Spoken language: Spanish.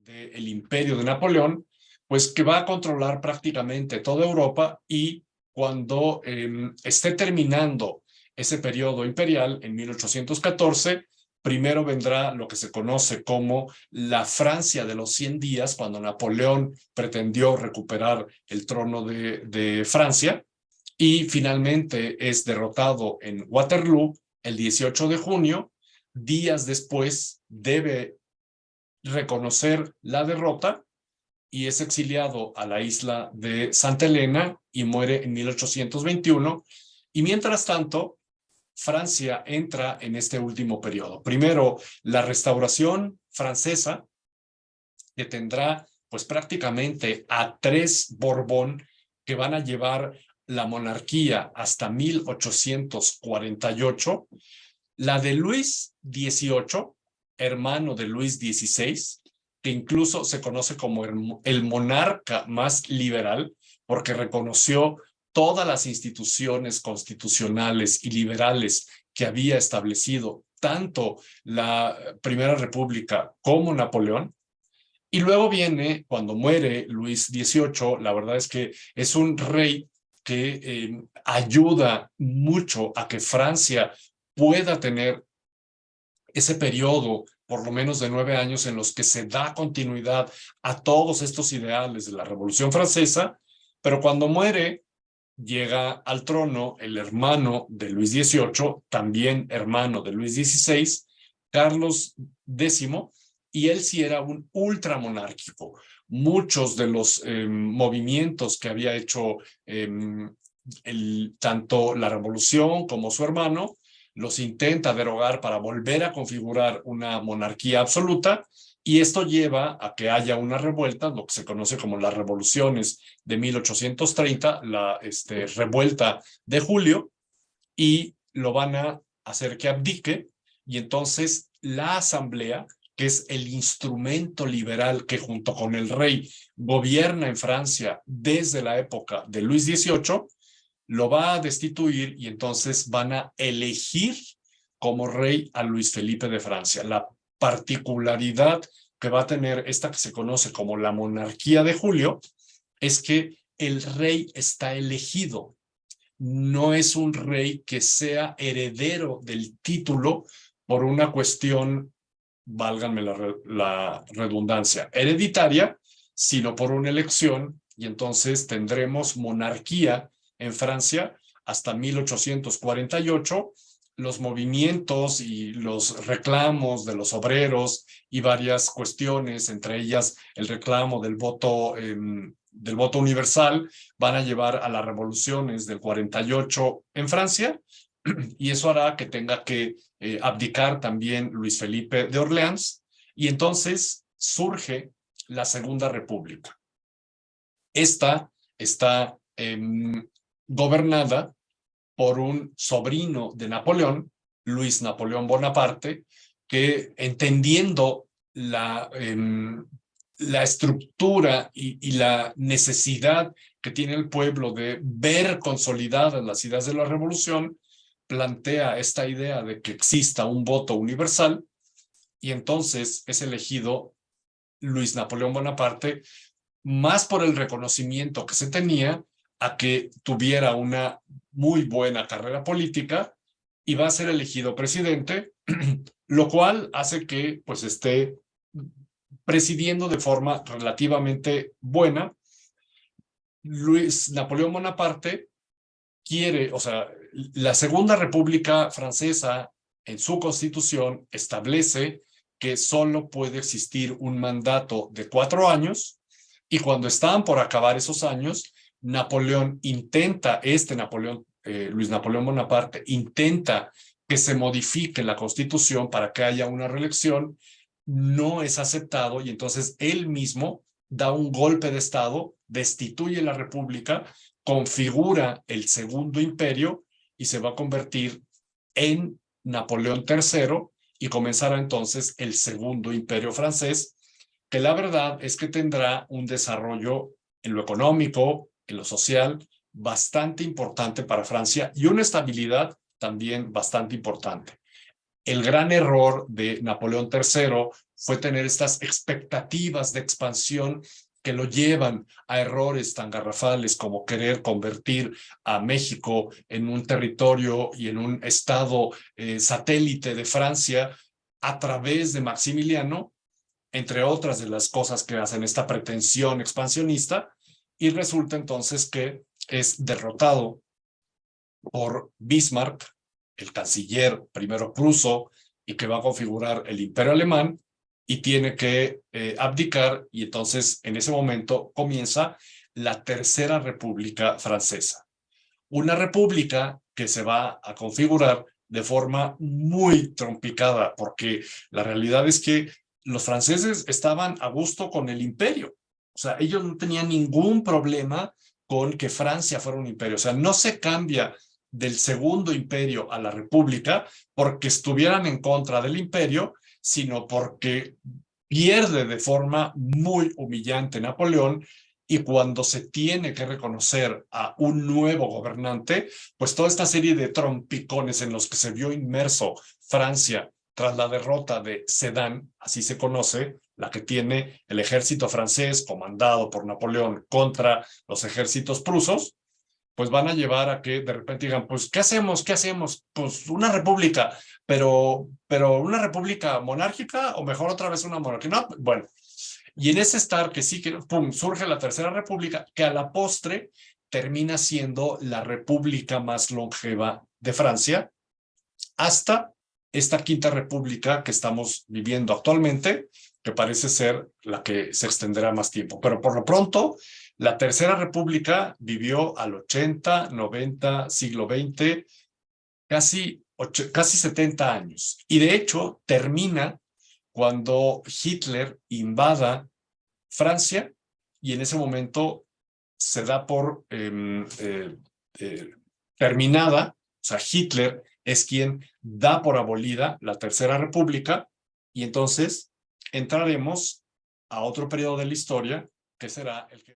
del imperio de Napoleón, pues que va a controlar prácticamente toda Europa y cuando esté terminando ese periodo imperial en 1814, primero vendrá lo que se conoce como la Francia de los 100 días, cuando Napoleón pretendió recuperar el trono de Francia y finalmente es derrotado en Waterloo el 18 de junio. Días después debe reconocer la derrota y es exiliado a la isla de Santa Elena y muere en 1821. Y mientras tanto, Francia entra en este último periodo. Primero, la restauración francesa, que tendrá pues prácticamente a tres Borbón que van a llevar la monarquía hasta 1848. La de Luis XVIII, hermano de Luis XVI, que incluso se conoce como el monarca más liberal, porque reconoció todas las instituciones constitucionales y liberales que había establecido tanto la Primera República como Napoleón. Y luego viene, cuando muere Luis XVIII, la verdad es que es un rey que ayuda mucho a que Francia pueda tener ese periodo, por lo menos de 9 años, en los que se da continuidad a todos estos ideales de la Revolución Francesa, pero cuando muere, llega al trono el hermano de Luis XVIII, también hermano de Luis XVI, Carlos X, y él sí era un ultramonárquico. Muchos de los movimientos que había hecho tanto la revolución como su hermano, los intenta derogar para volver a configurar una monarquía absoluta, y esto lleva a que haya una revuelta, lo que se conoce como las revoluciones de 1830, la revuelta de julio, y lo van a hacer que abdique, y entonces la asamblea, que es el instrumento liberal que junto con el rey gobierna en Francia desde la época de Luis XVIII, lo va a destituir y entonces van a elegir como rey a Luis Felipe de Francia. La particularidad que va a tener esta que se conoce como la monarquía de Julio es que el rey está elegido. No es un rey que sea heredero del título por una cuestión, válganme la redundancia, hereditaria, sino por una elección, y entonces tendremos monarquía en Francia hasta 1848. Los movimientos y los reclamos de los obreros y varias cuestiones, entre ellas el reclamo del voto universal, van a llevar a las revoluciones del 48 en Francia, y eso hará que tenga que abdicar también Luis Felipe de Orleans, y entonces surge la Segunda República. Esta está gobernada por un sobrino de Napoleón, Luis Napoleón Bonaparte, que entendiendo la estructura y la necesidad que tiene el pueblo de ver consolidadas las ideas de la revolución, plantea esta idea de que exista un voto universal, y entonces es elegido Luis Napoleón Bonaparte más por el reconocimiento que se tenía a que tuviera una muy buena carrera política, y va a ser elegido presidente, lo cual hace que pues esté presidiendo de forma relativamente buena. Luis Napoleón Bonaparte quiere, o sea, la Segunda República Francesa en su constitución establece que solo puede existir un mandato de 4 años, y cuando estaban por acabar esos años, Luis Napoleón Bonaparte intenta que se modifique la constitución para que haya una reelección. No es aceptado, y entonces él mismo da un golpe de estado, destituye la república, configura el Segundo Imperio y se va a convertir en Napoleón III, y comenzará entonces el Segundo Imperio francés, que la verdad es que tendrá un desarrollo en lo económico, en lo social, bastante importante para Francia, y una estabilidad también bastante importante. El gran error de Napoleón III fue tener estas expectativas de expansión que lo llevan a errores tan garrafales como querer convertir a México en un territorio y en un estado satélite de Francia a través de Maximiliano, entre otras de las cosas que hacen esta pretensión expansionista, y resulta entonces que es derrotado por Bismarck, el canciller primero pruso y que va a configurar el imperio alemán, y tiene que abdicar, y entonces en ese momento comienza la Tercera República Francesa. Una república que se va a configurar de forma muy trompicada, porque la realidad es que los franceses estaban a gusto con el imperio. O sea, ellos no tenían ningún problema con que Francia fuera un imperio. O sea, no se cambia del segundo imperio a la república porque estuvieran en contra del imperio, sino porque pierde de forma muy humillante Napoleón, y cuando se tiene que reconocer a un nuevo gobernante, pues toda esta serie de trompicones en los que se vio inmerso Francia tras la derrota de Sedan, así se conoce, la que tiene el ejército francés comandado por Napoleón contra los ejércitos prusos, pues van a llevar a que de repente digan, pues, ¿qué hacemos? ¿Qué hacemos? Pues una república, pero una república monárquica o mejor otra vez una monarquía. No, bueno, y en ese estar que sí, que pum, surge la Tercera República, que a la postre termina siendo la república más longeva de Francia, hasta esta Quinta República que estamos viviendo actualmente, que parece ser la que se extenderá más tiempo. Pero por lo pronto, la Tercera República vivió al 80, 90, siglo XX, casi 70 años. Y de hecho, termina cuando Hitler invada Francia, y en ese momento se da por terminada. O sea, Hitler es quien da por abolida la Tercera República, y entonces entraremos a otro periodo de la historia que será el que